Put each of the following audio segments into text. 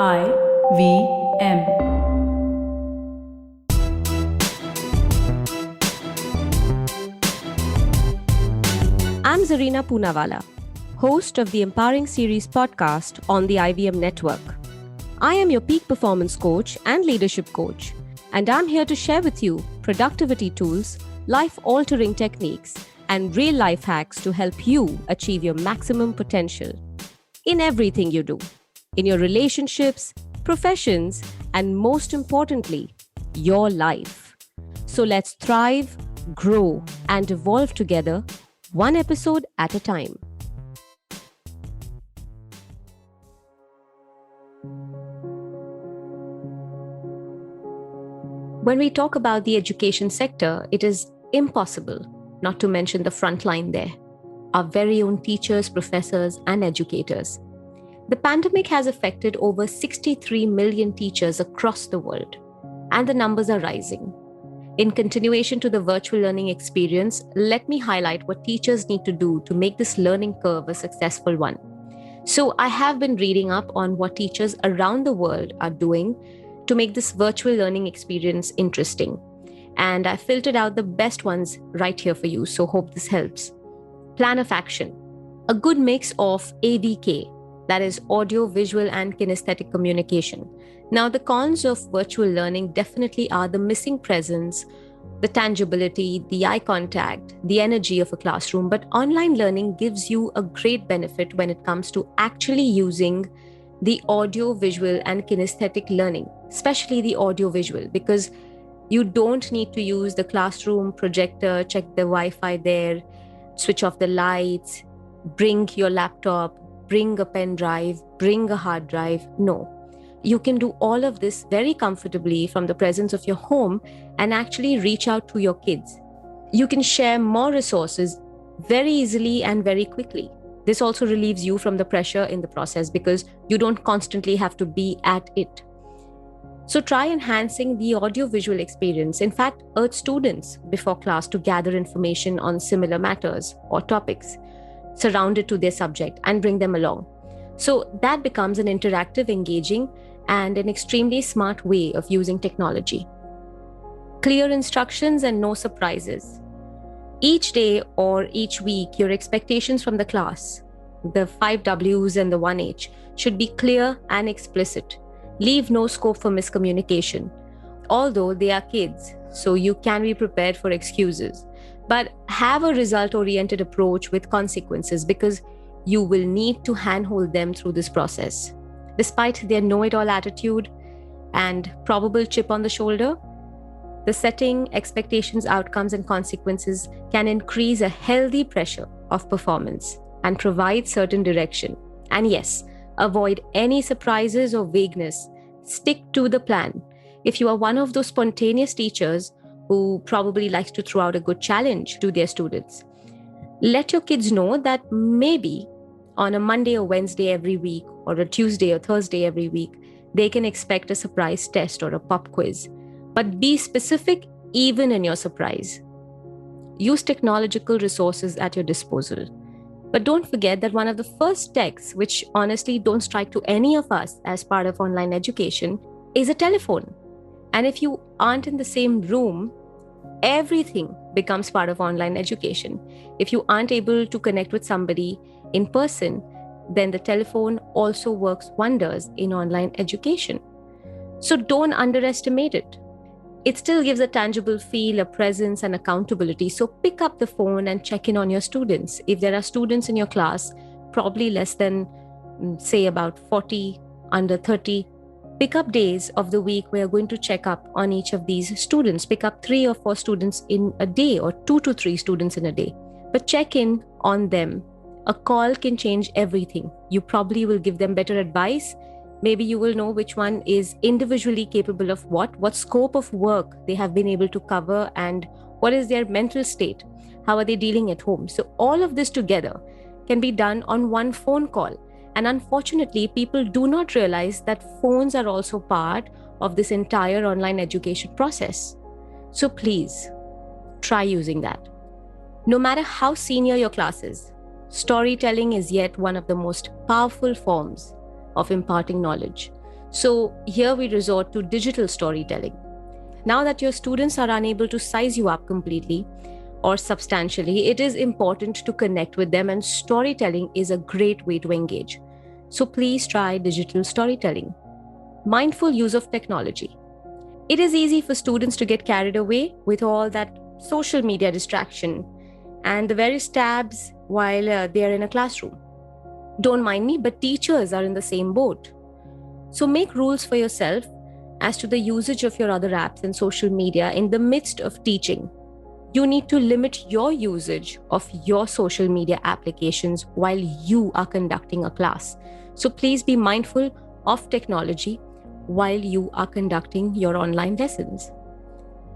IVM. I'm Zarina Poonawalla, host of the Empowering Series podcast on the IVM network. I am your peak performance coach and leadership coach, and I'm here to share with you productivity tools, life-altering techniques, and real-life hacks to help you achieve your maximum potential in everything you do, in your relationships, professions, and most importantly, your life. So let's thrive, grow, and evolve together, one episode at a time. When we talk about the education sector, it is impossible not to mention the front line there, our very own teachers, professors, and educators. The pandemic has affected over 63 million teachers across the world, and the numbers are rising. In continuation to the virtual learning experience, let me highlight what teachers need to do to make this learning curve a successful one. So, I have been reading up on what teachers around the world are doing to make this virtual learning experience interesting. And I filtered out the best ones right here for you, so hope this helps. Plan of action. A good mix of AVK, that is audio, visual, and kinesthetic communication. Now, the cons of virtual learning definitely are the missing presence, the tangibility, the eye contact, the energy of a classroom. But online learning gives you a great benefit when it comes to actually using the audio, visual, and kinesthetic learning, especially the audio visual, because you don't need to use the classroom projector, check the Wi-Fi there, switch off the lights, bring your laptop, bring a pen drive, bring a hard drive. No. You can do all of this very comfortably from the presence of your home and actually reach out to your kids. You can share more resources very easily and very quickly. This also relieves you from the pressure in the process because you don't constantly have to be at it. So try enhancing the audio-visual experience. In fact, urge students before class to gather information on similar matters or topics surrounded to their subject and bring them along. So that becomes an interactive, engaging, and an extremely smart way of using technology. Clear instructions and no surprises. Each day or each week, your expectations from the class, the 5 W's and the 1 H, should be clear and explicit. Leave no scope for miscommunication. Although they are kids, so you can be prepared for excuses. But have a result-oriented approach with consequences because you will need to handhold them through this process. Despite their know-it-all attitude and probable chip on the shoulder, the setting expectations, outcomes, and consequences can increase a healthy pressure of performance and provide certain direction. And yes, avoid any surprises or vagueness. Stick to the plan. If you are one of those spontaneous teachers who probably likes to throw out a good challenge to their students, let your kids know that maybe on a Monday or Wednesday every week, or a Tuesday or Thursday every week, they can expect a surprise test or a pop quiz. But be specific even in your surprise. Use technological resources at your disposal. But don't forget that one of the first techs, which honestly don't strike to any of us as part of online education, is a telephone. And if you aren't in the same room, everything becomes part of online education. If you aren't able to connect with somebody in person, then the telephone also works wonders in online education. So don't underestimate it. It still gives a tangible feel, a presence, and accountability. So pick up the phone and check in on your students. If there are students in your class, probably less than, say, about 40, under 30, pick up days of the week where you're going to check up on each of these students. Pick up 3 or 4 students in a day or 2 to 3 students in a day. But check in on them. A call can change everything. You probably will give them better advice. Maybe you will know which one is individually capable of what scope of work they have been able to cover, and what is their mental state, how are they dealing at home. So all of this together can be done on one phone call. And unfortunately, people do not realize that phones are also part of this entire online education process. So please, try using that. No matter how senior your class is, storytelling is yet one of the most powerful forms of imparting knowledge. So here we resort to digital storytelling. Now that your students are unable to size you up completely or substantially, it is important to connect with them, and storytelling is a great way to engage. So please try digital storytelling. Mindful use of technology. It is easy for students to get carried away with all that social media distraction and the various tabs while they are in a classroom. Don't mind me, but teachers are in the same boat. So make rules for yourself as to the usage of your other apps and social media in the midst of teaching. You need to limit your usage of your social media applications while you are conducting a class. So please be mindful of technology while you are conducting your online lessons.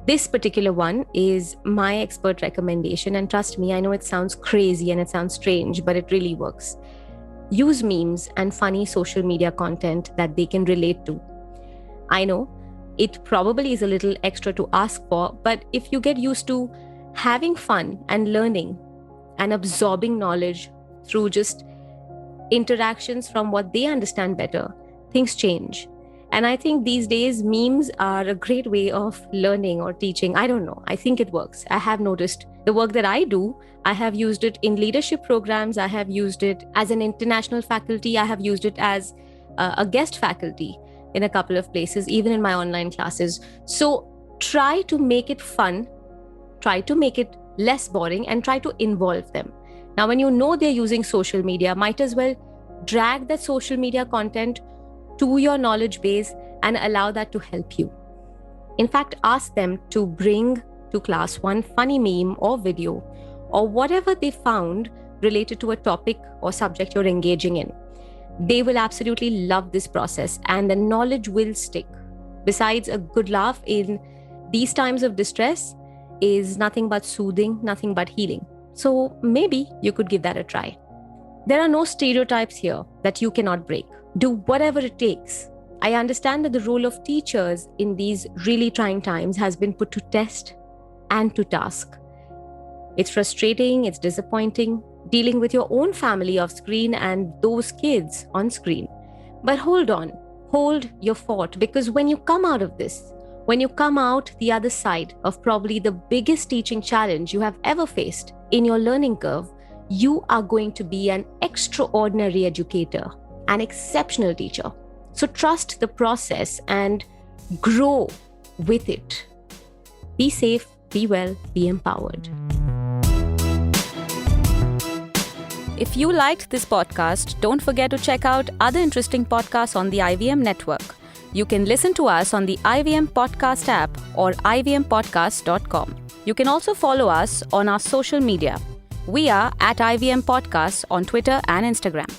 This particular one is my expert recommendation, and trust me, I know it sounds crazy and it sounds strange, but it really works. Use memes and funny social media content that they can relate to. I know it probably is a little extra to ask for, but if you get used to having fun and learning and absorbing knowledge through just interactions from what they understand better, things change. And I think these days memes are a great way of learning or teaching. I don't know. I think it works. I have noticed the work that I do. I have used it in leadership programs. I have used it as an international faculty. I have used it as a guest faculty in a couple of places, even in my online classes. So try to make it fun, try to make it less boring, and try to involve them. Now, when you know they're using social media, might as well drag that social media content to your knowledge base and allow that to help you. In fact, ask them to bring to class one funny meme or video or whatever they found related to a topic or subject you're engaging in. They will absolutely love this process and the knowledge will stick. Besides, a good laugh in these times of distress is nothing but soothing, nothing but healing. So maybe you could give that a try. There are no stereotypes here that you cannot break. Do whatever it takes. I understand that the role of teachers in these really trying times has been put to test and to task. It's frustrating, it's disappointing, dealing with your own family off screen and those kids on screen. But hold on, hold your fort, because when you come out of this, when you come out the other side of probably the biggest teaching challenge you have ever faced in your learning curve, you are going to be an extraordinary educator, an exceptional teacher. So trust the process and grow with it. Be safe, be well, be empowered. If you liked this podcast, don't forget to check out other interesting podcasts on the IVM network. You can listen to us on the IVM Podcast app or ivmpodcast.com. You can also follow us on our social media. We are at IVM Podcasts on Twitter and Instagram.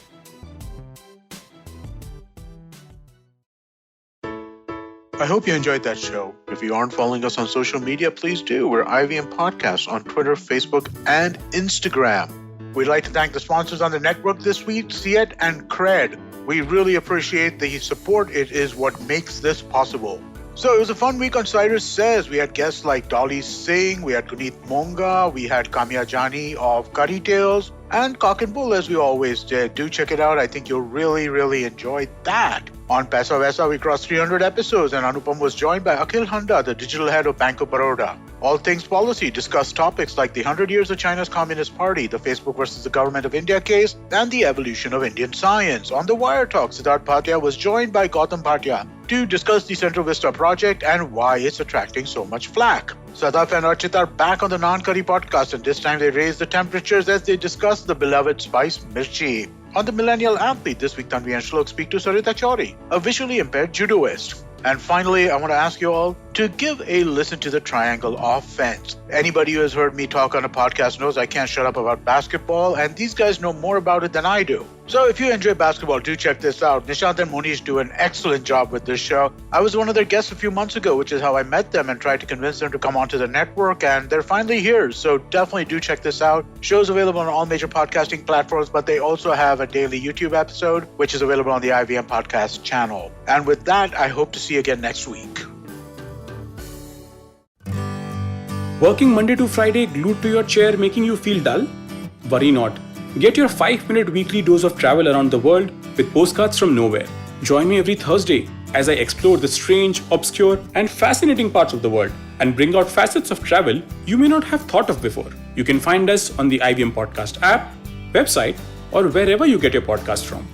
I hope you enjoyed that show. If you aren't following us on social media, please do. We're IVM Podcasts on Twitter, Facebook, and Instagram. We'd like to thank the sponsors on the network this week, Siet and Cred. We really appreciate the support. It is what makes this possible. So it was a fun week on Cyrus Says. We had guests like Dolly Singh, we had Guneet Monga, we had Kamya Jani of Curry Tales, and Cock and Bull, as we always did. Do check it out. I think you'll really enjoy that. On Paisa Vaisa, we crossed 300 episodes, and Anupam was joined by Akhil Handa, the digital head of Bank of Baroda. All Things Policy discussed topics like the 100 years of China's Communist Party, the Facebook versus the Government of India case, and the evolution of Indian science. On the Wire Talk, Siddharth Bhatia was joined by Gautam Bhatia to discuss the Central Vista project and why it's attracting so much flack. Sadaf and Archit are back on the Non-Curry podcast, and this time they raise the temperatures as they discuss the beloved spice mirchi. On the Millennial Athlete, this week Tanvi and Shlok speak to Sarita Chauri, a visually impaired judoist. And finally, I want to ask you all to give a listen to the Triangle Offense. Anybody who has heard me talk on a podcast knows I can't shut up about basketball, and these guys know more about it than I do. So if you enjoy basketball, do check this out. Nishant and Monish do an excellent job with this show. I was one of their guests a few months ago, which is how I met them and tried to convince them to come onto the network, and they're finally here. So definitely do check this out. Show's available on all major podcasting platforms, but they also have a daily YouTube episode, which is available on the IVM Podcast channel. And with that, I hope to see you again next week. Working Monday to Friday glued to your chair making you feel dull? Worry not. Get your 5-minute weekly dose of travel around the world with Postcards from Nowhere. Join me every Thursday as I explore the strange, obscure, and fascinating parts of the world and bring out facets of travel you may not have thought of before. You can find us on the IVM Podcast app, website, or wherever you get your podcast from.